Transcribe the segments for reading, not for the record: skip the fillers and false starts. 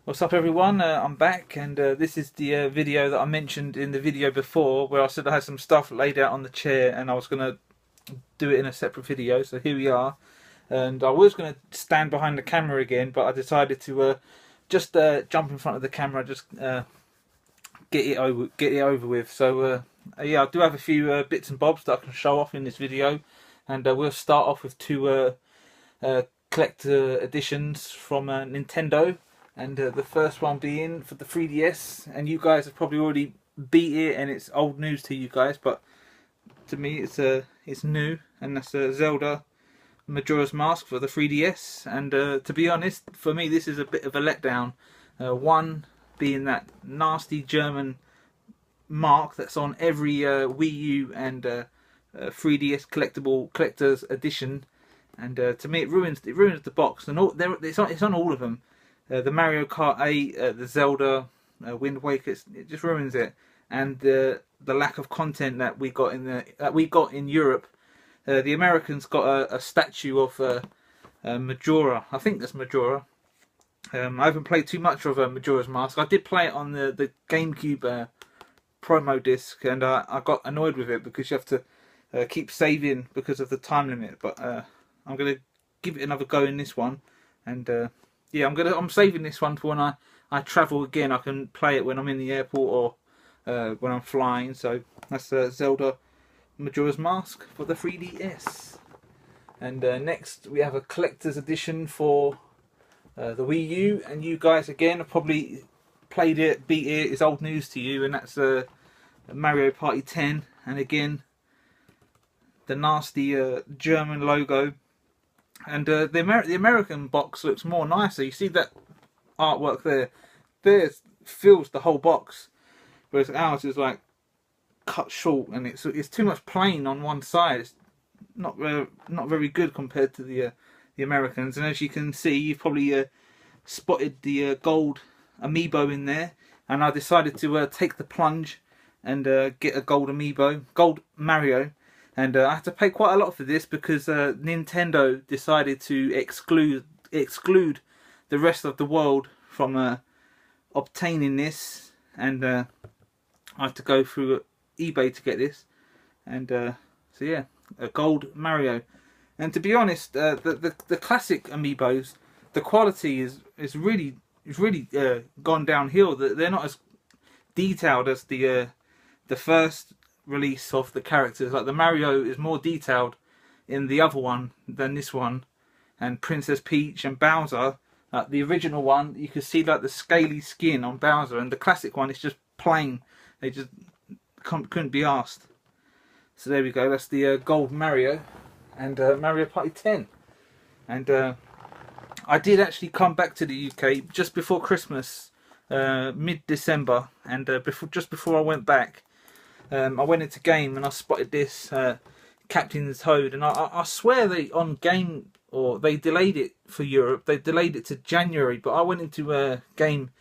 What's up everyone, I'm back and this is the video that I mentioned in the video before where I said I had some stuff laid out on the chair and I was going to do it in a separate video, so here we are. And I was going to stand behind the camera again, but I decided to just jump in front of the camera, just get it over with. So yeah, I do have a few bits and bobs that I can show off in this video, and we'll start off with two collector editions from Nintendo. And the first one being for the 3DS, and you guys have probably already beat it, and it's old news to you guys, but to me it's new, and that's Zelda Majora's Mask for the 3DS. And to be honest, for me this is a bit of a letdown. One being that nasty German mark that's on every Wii U and 3DS collector's edition, and to me it ruins the box, and it's on all of them. The Mario Kart 8, the Zelda, Wind Waker, it just ruins it, and the lack of content that we got in Europe. The Americans got a statue of Majora. I think that's Majora. I haven't played too much of Majora's Mask. I did play it on the GameCube promo disc, and I got annoyed with it because you have to keep saving because of the time limit. But I'm gonna give it another go in this one, and yeah, I'm saving this one for when I travel again. I can play it when I'm in the airport or when I'm flying. So that's Zelda Majora's Mask for the 3DS. And next we have a collector's edition for the Wii U. And you guys again have probably played it, beat it. It's old news to you. And that's Mario Party 10. And again, the nasty German logo. And the American box looks more nicer. You see that artwork there? There fills the whole box, whereas ours is like cut short, and it's too much plain on one side. It's not very good compared to the Americans. And as you can see, you've probably spotted the gold amiibo in there. And I decided to take the plunge and get a gold amiibo, gold Mario. And I had to pay quite a lot for this because Nintendo decided to exclude the rest of the world from obtaining this, and I had to go through eBay to get this. And so yeah, a gold Mario. And to be honest, the classic amiibos, the quality is really gone downhill. They're not as detailed as the first release of the characters. Like the Mario is more detailed in the other one than this one, and Princess Peach and Bowser, the original one, you can see like the scaly skin on Bowser, and the classic one is just plain. They just couldn't be asked. So there we go, that's the gold Mario and Mario Party 10. And I did actually come back to the UK just before Christmas, mid-December, and just before I went back, I went into game and I spotted this Captain Toad, and I swear they they delayed it for Europe. They delayed it to January, but I went into game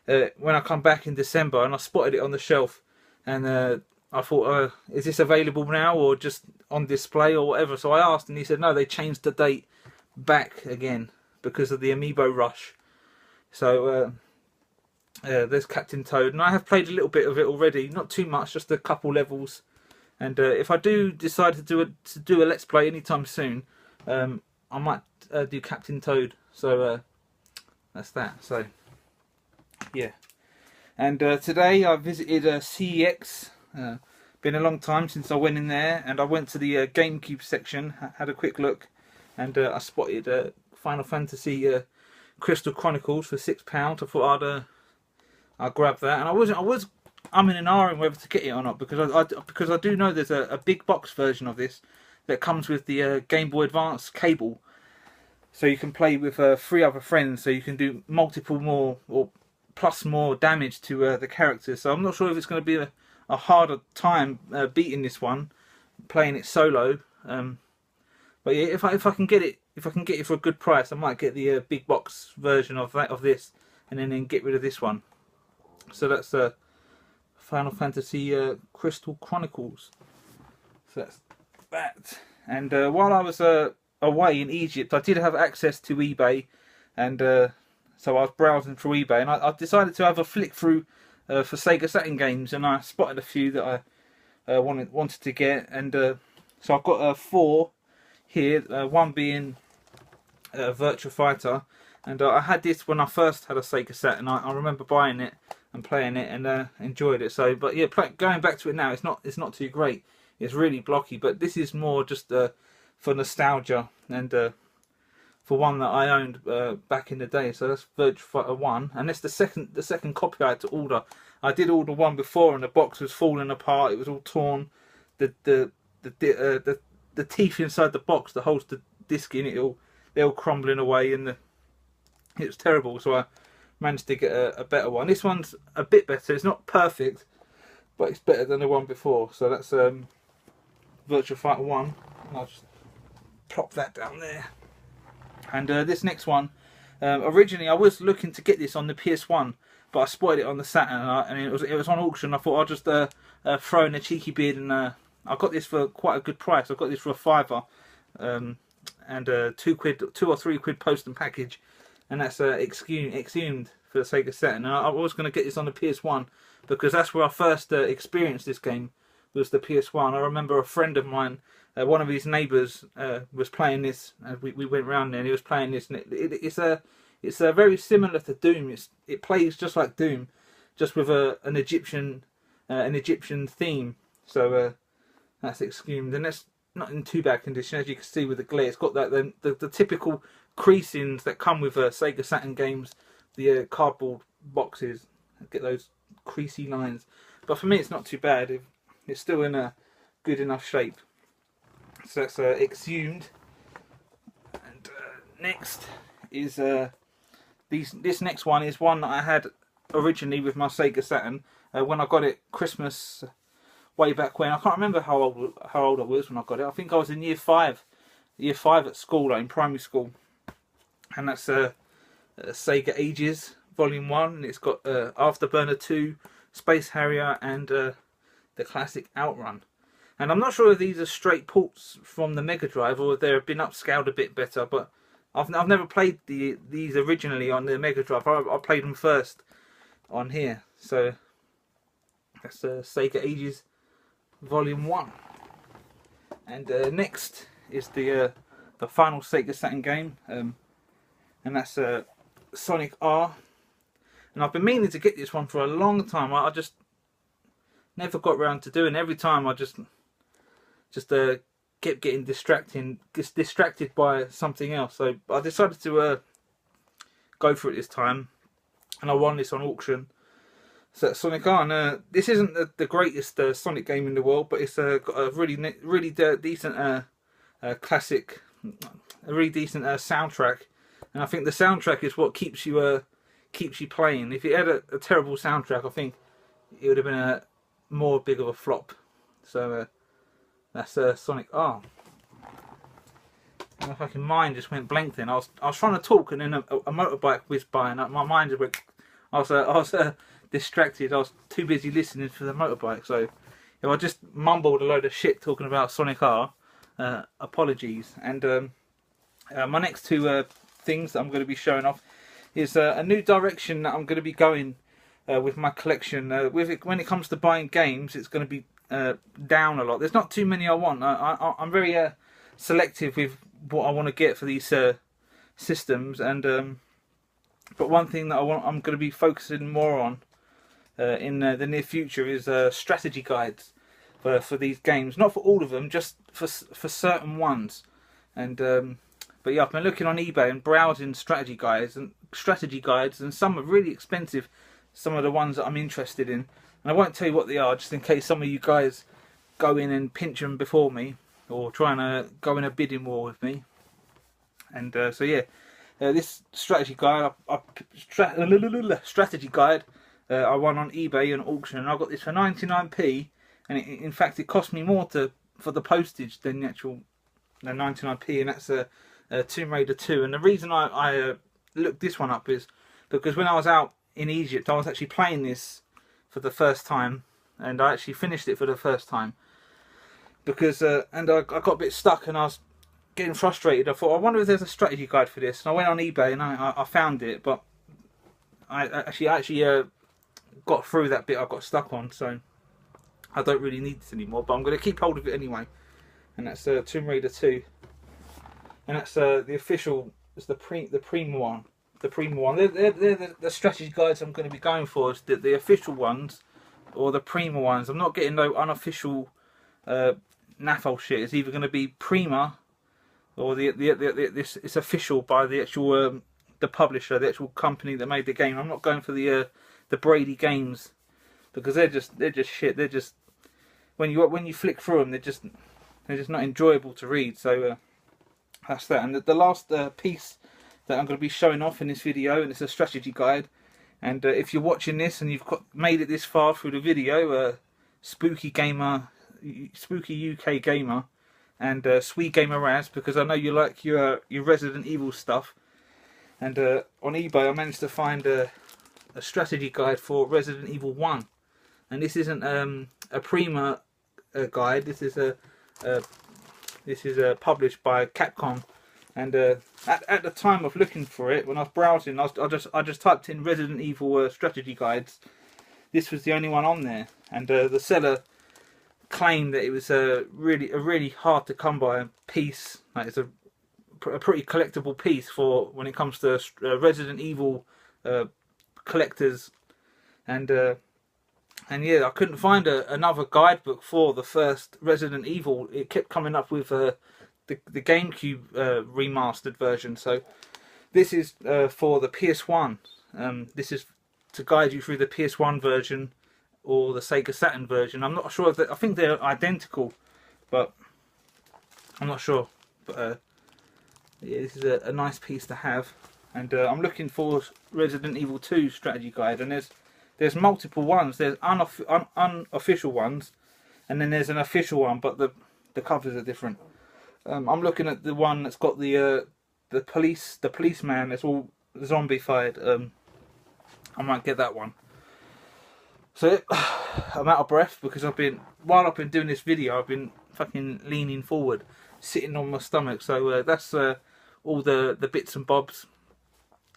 when I come back in December, and I spotted it on the shelf, and I thought, is this available now or just on display or whatever? So I asked, and he said no, they changed the date back again because of the amiibo rush. So there's Captain Toad, and I have played a little bit of it already, not too much, just a couple levels. And if I do decide to do a let's play anytime soon, I might do Captain Toad. So that's that. So yeah. And today I visited CEX. Been a long time since I went in there, and I went to the GameCube section, had a quick look, and I spotted Final Fantasy Crystal Chronicles for £6. I thought I'd grab that, and I was umming and ahhing whether to get it or not, because I do know there's a big box version of this that comes with the Game Boy Advance cable, so you can play with 3 other friends, so you can do multiple more or plus more damage to the characters. So I'm not sure if it's going to be a harder time beating this one, playing it solo. But yeah, if I can get it for a good price, I might get the big box version of this, and then get rid of this one. So that's Final Fantasy Crystal Chronicles. So that's that. And while I was away in Egypt, I did have access to eBay, and So I was browsing through eBay, and I decided to have a flick through for Sega Saturn games, and I spotted a few that I wanted to get, and so I've got 4 here. One being Virtua Fighter, and I had this when I first had a Sega Saturn. I remember buying it and playing it and enjoyed it. So, but yeah, going back to it now, it's not too great. It's really blocky, but this is more just for nostalgia and for one that I owned back in the day. So that's Virtua Fighter 1, and that's the second copy I had to order. I did order one before, and the box was falling apart. It was all torn. The teeth inside the box, the holes the disc in it, they're all crumbling away, and it was terrible. So I managed to get a better one. This one's a bit better. It's not perfect, but it's better than the one before. So that's Virtua Fighter 1. And I'll just plop that down there. And this next one, originally I was looking to get this on the PS1, but I spotted it on the Saturn, and it was on auction. I thought I'll just throw in a cheeky bid, and I got this for quite a good price. I got this for a £5, and £2 or £3 post and package, and that's exhumed for the Sega Saturn. And I was going to get this on the PS1 because that's where I first experienced this game, was the PS1. I remember a friend of mine, one of his neighbours, was playing this, and we went round there and he was playing this, and it's very similar to Doom. It plays just like Doom, just with an Egyptian theme. So that's exhumed, and that's not in too bad condition, as you can see with the glare. It's got that the typical creasings that come with Sega Saturn games, the cardboard boxes. Get those creasy lines, but for me it's not too bad. It's still in a good enough shape. So that's exhumed. And next is this next one is one that I had originally with my Sega Saturn when I got it Christmas way back when. I can't remember how old I was when I got it. I think I was in year 5 at school, like in primary school. And that's Sega Ages Volume 1, and it's got Afterburner 2, Space Harrier, and the classic Outrun. And I'm not sure if these are straight ports from the Mega Drive or if they've been upscaled a bit better, but I've never played these originally on the Mega Drive. I played them first on here. So that's Sega Ages Volume 1. And next is the final Sega Saturn game, and that's Sonic R. And I've been meaning to get this one for a long time. I just never got around to doing it. Every time I just kept getting distracted by something else. So I decided to go for it this time, and I won this on auction. So Sonic R, and this isn't the greatest Sonic game in the world, but it's got a really decent classic, a really decent soundtrack, and I think the soundtrack is what keeps you playing. If it had a terrible soundtrack, I think it would have been a more big of a flop. So that's Sonic R. My fucking mind just went blank then. I was trying to talk, and then a motorbike whizzed by, and my mind just went. I was distracted. I was too busy listening to the motorbike. So if I just mumbled a load of shit talking about Sonic R, apologies. And my next two things that I'm going to be showing off is a new direction that I'm going to be going with my collection. When it comes to buying games, it's going to be down a lot. There's not too many I want. I'm very selective with what I want to get for these systems, and but one thing that I'm going to be focusing more on in the near future is strategy guides for these games. Not for all of them, just for certain ones. And but yeah, I've been looking on eBay and browsing strategy guides, and some are really expensive. Some of the ones that I'm interested in, and I won't tell you what they are, just in case some of you guys go in and pinch them before me, or trying to go in a bidding war with me. And so yeah, this strategy guide, I won on eBay and auction, and I got this for 99p, and in fact it cost me more for the postage than the actual 99p, and that's Tomb Raider 2. And the reason I looked this one up is because when I was out in Egypt, I was actually playing this for the first time, and I actually finished it for the first time because and I got a bit stuck, and I was getting frustrated. I thought, I wonder if there's a strategy guide for this, and I went on eBay and I found it, but I actually got through that bit I got stuck on, so I don't really need this anymore. But I'm going to keep hold of it anyway. And that's Tomb Raider 2, and that's the official. It's the Prima one. The Prima one. They're the strategy guides I'm going to be going for. Is the official ones or the Prima ones. I'm not getting no unofficial naffle shit. It's either going to be Prima or this. It's official by the actual the publisher, the actual company that made the game. I'm not going for the Brady Games, because they're just shit. They're just when you flick through them, they're just not enjoyable to read. So that's that. And the last piece that I'm going to be showing off in this video, and it's a strategy guide. And if you're watching this and you've made it this far through the video, Spooky UK Gamer, and Sweet Gamer Raz, because I know you like your Resident Evil stuff. And on eBay, I managed to find a strategy guide for Resident Evil 1, and this isn't a Prima guide. This is published by Capcom. And at the time of looking for it, when I was browsing, I just typed in Resident Evil strategy guides. This was the only one on there, and the seller claimed that it was a really hard to come by piece. Like, it's a pretty collectible piece for when it comes to Resident Evil collectors, and yeah, I couldn't find another guidebook for the first Resident Evil. It kept coming up with the GameCube remastered version. So this is for the PS1. This is to guide you through the PS1 version or the Sega Saturn version. I'm not sure if I think they're identical, but I'm not sure. But yeah, this is a nice piece to have. And I'm looking for Resident Evil 2 strategy guide, and there's multiple ones. There's unofficial ones, and then there's an official one, but the covers are different. I'm looking at the one that's got the policeman that's all zombified. I might get that one. So I'm out of breath because while I've been doing this video, I've been fucking leaning forward, sitting on my stomach. So that's all the bits and bobs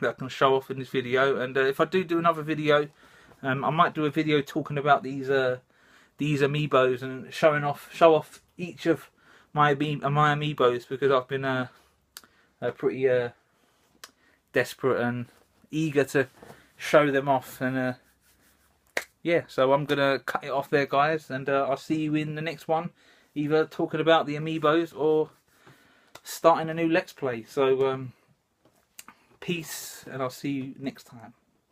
that I can show off in this video. And if I do another video, I might do a video talking about these amiibos and show off each of my amiibos, because I've been pretty desperate and eager to show them off. And yeah, so I'm gonna cut it off there, guys, and I'll see you in the next one, either talking about the amiibos or starting a new Let's Play. So peace, and I'll see you next time.